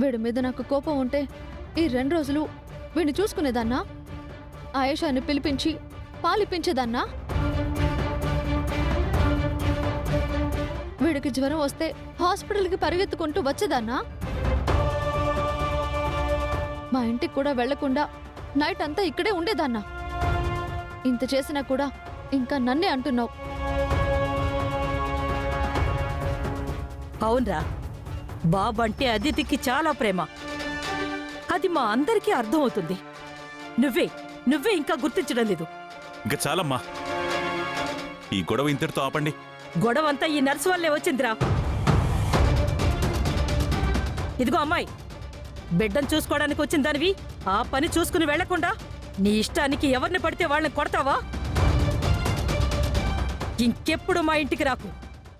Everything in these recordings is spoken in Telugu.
వీడి మీద నాకు కోపం ఉంటే ఈ 2 రోజులు వీడిని చూసుకునేదాన్నా? ఆయేషాని పిలిపించి పాలిప్పించేదాన్నా? వీడికి జ్వరం వస్తే హాస్పిటల్కి పరిగెత్తుకుంటూ వచ్చేదాన్నా? మా ఇంటికి కూడా వెళ్లకుండా నైట్ అంతా ఇక్కడే ఉండేదాన్నా? ఇంత చేసినా కూడా ఇంకా నన్నే అంటున్నావు. అవునరా, బాబు అంటే అదితికి చాలా ప్రేమ. అది మా అందరికీ అర్థమవుతుంది. నువ్వే ఇంకా గుర్తించడం లేదు. ఇంకా చాలమ్మా, ఈ గొడవ ఇంతటితో ఆపండి. గొడవంతా ఈ నర్సు వల్లే వచ్చిందిరా. ఇదిగో అమ్మాయి, బిడ్డను చూసుకోవడానికి వచ్చిన దానివి ఆ పని చూసుకుని వెళ్లకుండా నీ ఇష్టానికి ఎవరిని పడితే వాళ్ళని కొడతావా? ఇంకెప్పుడు మా ఇంటికి రాకు,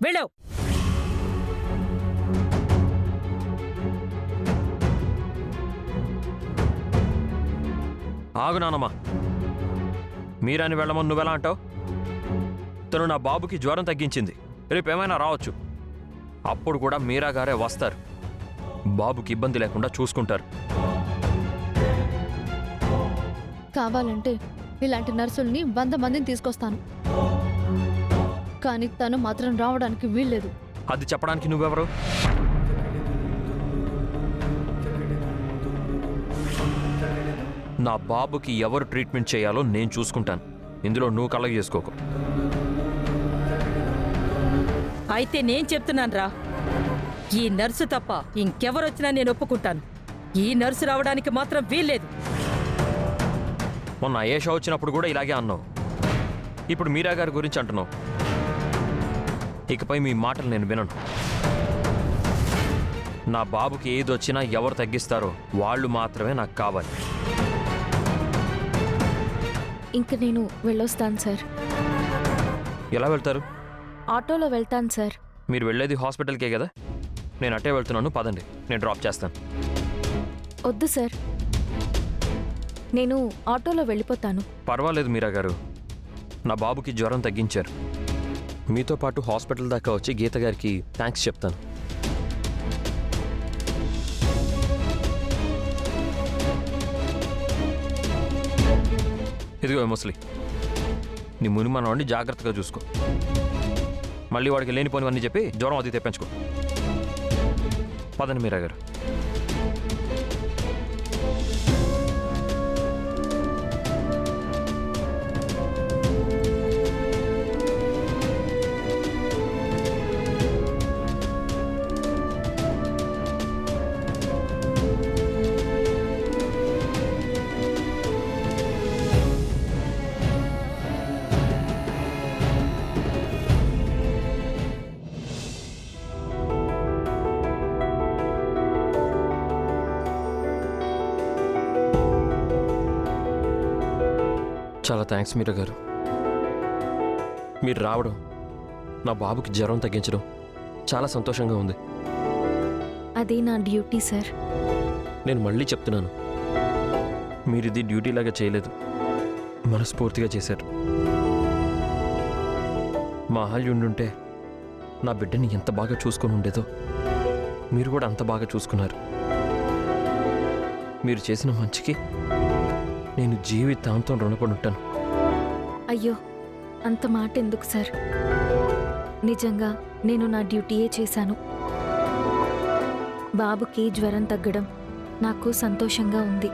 వెళ్ళావు. ఆగు నానమ్మా, మీరాని వెళ్ళమని నువ్వెలా అంటావు? తను నా బాబుకి జ్వరం తగ్గించింది, రేపేమైనా రావచ్చు. అప్పుడు కూడా మీరా గారే వస్తారు, బాబుకి ఇబ్బంది లేకుండా చూసుకుంటారు. కావాలంటే ఇలాంటి నర్సుల్ని 100 మందిని తీసుకొస్తాను, కానీ తను మాత్రం రావడానికి వీల్లేదు. అది చెప్పడానికి నువ్వెవరు? నా బాబుకి ఎవరు ట్రీట్మెంట్ చేయాలో నేను చూసుకుంటాను, ఇందులో నువ్వు కలగ చేసుకోకు. అయితే నేను చెప్తున్నాను రా, ఈ నర్సు తప్ప ఇంకెవరొచ్చినా నేను ఒప్పుకుంటాను. ఈ నర్సు రావడానికి మాత్రం వీల్లేదు. మొన్న ఆయేషా వచ్చినప్పుడు కూడా ఇలాగే అన్నావు, ఇప్పుడు మీరా గారి గురించి అంటున్నావు. ఇకపై మీ మాటలు నేను వినను. నా బాబుకి ఏది వచ్చినా ఎవరు తగ్గిస్తారో వాళ్ళు మాత్రమే నాకు కావాలి. ఇంక నేను వెళ్ళొస్తాను సార్. ఎలా వెళ్తారు? ఆటోలో వెళ్తాను సార్. మీరు వెళ్ళేది హాస్పిటల్కే కదా, నేను అట్టే వెళ్తున్నాను, పదండి, నేను డ్రాప్ చేస్తాను. వద్దు సార్, నేను ఆటోలో వెళ్ళిపోతాను. పర్వాలేదు మీరా గారు, నా బాబుకి జ్వరం తగ్గించారు. మీతో పాటు హాస్పిటల్ దాకా వచ్చి గీత గారికి థ్యాంక్స్ చెప్తాను. ఇదిగో ముసలి, నీ ముని మనవాడిని జాగ్రత్తగా చూసుకో. మళ్ళీ వాడికి లేనిపోనివన్నీ చెప్పి జ్వరం అది తెప్పించుకో. పదండి మీరా గారు. చాలా థ్యాంక్స్ మీరా గారు. మీరు రావడం, నా బాబుకి జ్వరం తగ్గించడం చాలా సంతోషంగా ఉంది. అదే నా డ్యూటీ సార్. నేను మళ్ళీ చెప్తున్నాను, మీరు ఇది డ్యూటీలాగా చేయలేదు, మనస్ఫూర్తిగా చేశారు. మా అహల్య ఉండుంటే నా బిడ్డని ఎంత బాగా చూసుకొని ఉండేదో మీరు కూడా అంత బాగా చూసుకున్నారు. మీరు చేసిన మంచికి నేను జీవితాంతం రుణపడి ఉంటాను. అయ్యో, అంత మాట ఎందుకు సార్? నిజంగా నేను నా డ్యూటీయే చేశాను. బాబుకి జ్వరం తగ్గడం నాకు సంతోషంగా ఉంది.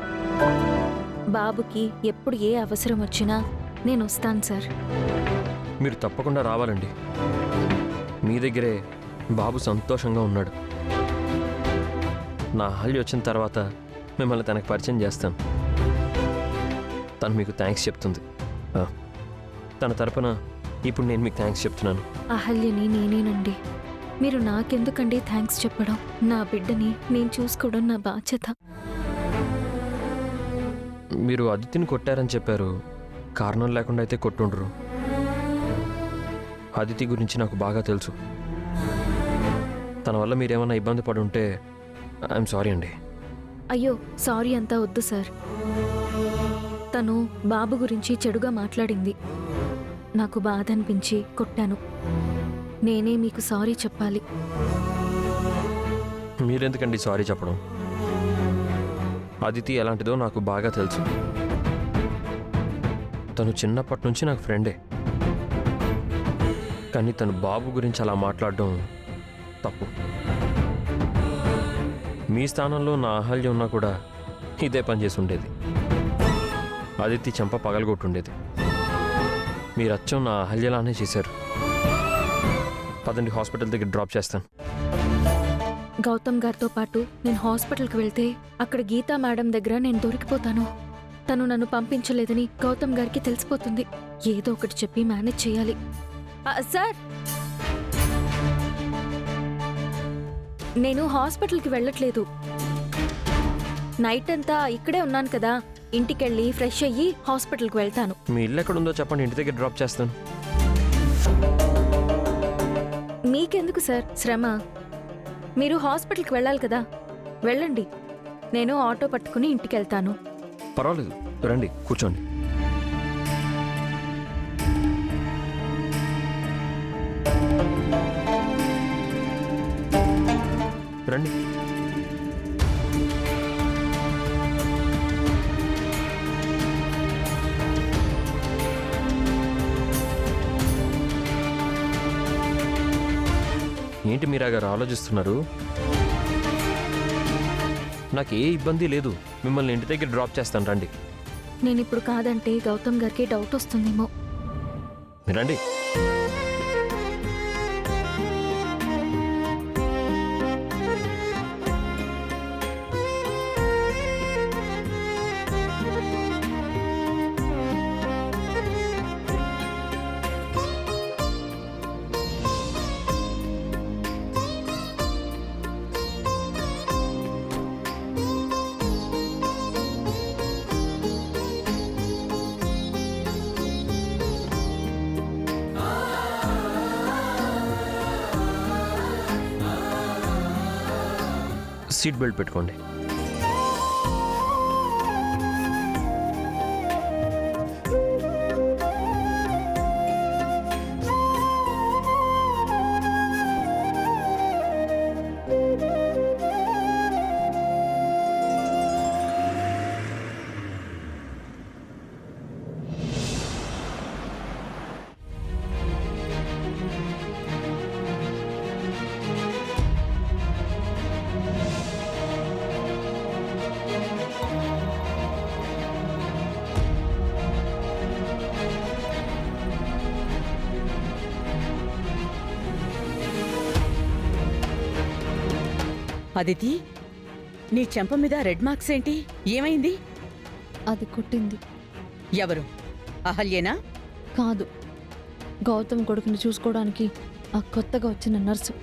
బాబుకి ఎప్పుడు ఏ అవసరం వచ్చినా నేను వస్తాను సార్. మీరు తప్పకుండా రావాలండి. మీ దగ్గరే బాబు సంతోషంగా ఉన్నాడు. నా అహల్య వచ్చిన తర్వాత మిమ్మల్ని తనకు పరిచయం చేస్తాను. తను మీకు థ్యాంక్స్ చెప్తుంది. తన తరపున ఇప్పుడు నేను మీకు థ్యాంక్స్ చెప్తున్నాను. అహల్యని నేనేనండి. మీరు నాకెందుకండి థ్యాంక్స్ చెప్పడం? నా బిడ్డని నేను చూసుకోవడం నా బాధ్యత. మీరు అదితిని కొట్టారని చెప్పారు, కారణం లేకుండా అయితే కొట్టుండ్రు. అదితి గురించి నాకు బాగా తెలుసు. తన వల్ల మీరేమన్నా ఇబ్బంది పడి ఉంటే ఐఎమ్ సారీ అండి. అయ్యో, సారీ అంతా వద్దు సార్. తను బాబు గురించి చెడుగా మాట్లాడింది. నాకు బాధ అనిపించి కొట్టాను. నేనే మీకు సారీ చెప్పాలి. మీరెందుకండి సారీ చెప్పడం? అదితి ఎలాంటిదో నాకు బాగా తెలుసు. తను చిన్నప్పటి నుంచి నాకు ఫ్రెండే. కానీ తను బాబు గురించి అలా మాట్లాడడం తప్పు. మీ స్థానంలో నా అహల్య ఉన్నా కూడా ఇదే పని చేసి ఉండేది. అదితి చెంప పగలగొట్టుండేది. మీరు అచ్చం నా అహల్యలానే చేశారు. పదండి, హాస్పిటల్ దగ్గర డ్రాప్ చేస్తాను. గౌతమ్ గారితో పాటు నేను హాస్పిటల్కి వెళ్తే అక్కడ గీతా మేడం దగ్గర నేను దొరికిపోతాను. తను నన్ను పంపించలేదని గౌతమ్ గారికి తెలిసిపోతుంది. ఏదో ఒకటి చెప్పి మేనేజ్ చేయాలి. సార్, నేను హాస్పిటల్కి వెళ్ళట్లేదు. నైట్ అంతా ఇక్కడే ఉన్నాను కదా. ఇంటికెళ్ళి ఫ్రెష్ అయ్యి హాస్పిటల్కి వెళ్తాను. మీ ఇల్లు ఎక్కడుందో చెప్పండి, ఇంటి దగ్గర డ్రాప్ చేస్తాను. మీకెందుకు సార్ శ్రమ? మీరు హాస్పిటల్కి వెళ్ళాలి కదా, వెళ్ళండి. నేను ఆటో పట్టుకుని ఇంటికి వెళ్తాను. పర్వాలేదు, రండి కూర్చోండి. రండి. ఏంటి మీరా గారు ఆలోచిస్తున్నారు? నాకు ఏ ఇబ్బంది లేదు. మిమ్మల్ని ఇంటి దగ్గర డ్రాప్ చేస్తాను, రండి. నేను ఇప్పుడు కాదంటే గౌతమ్ గారికి డౌట్ వస్తుందేమో. రండి. సీట్ బెల్ట్ పెట్టుకోండి. అదితి, నీ చెంప మీద రెడ్ మార్క్స్ ఏంటి? ఏమైంది? అది కొట్టింది. ఎవరు? అహల్యేనా? కాదు, గౌతమ్ కొడుకుని చూసుకోవడానికి ఆ కొత్తగా వచ్చిన నర్సు.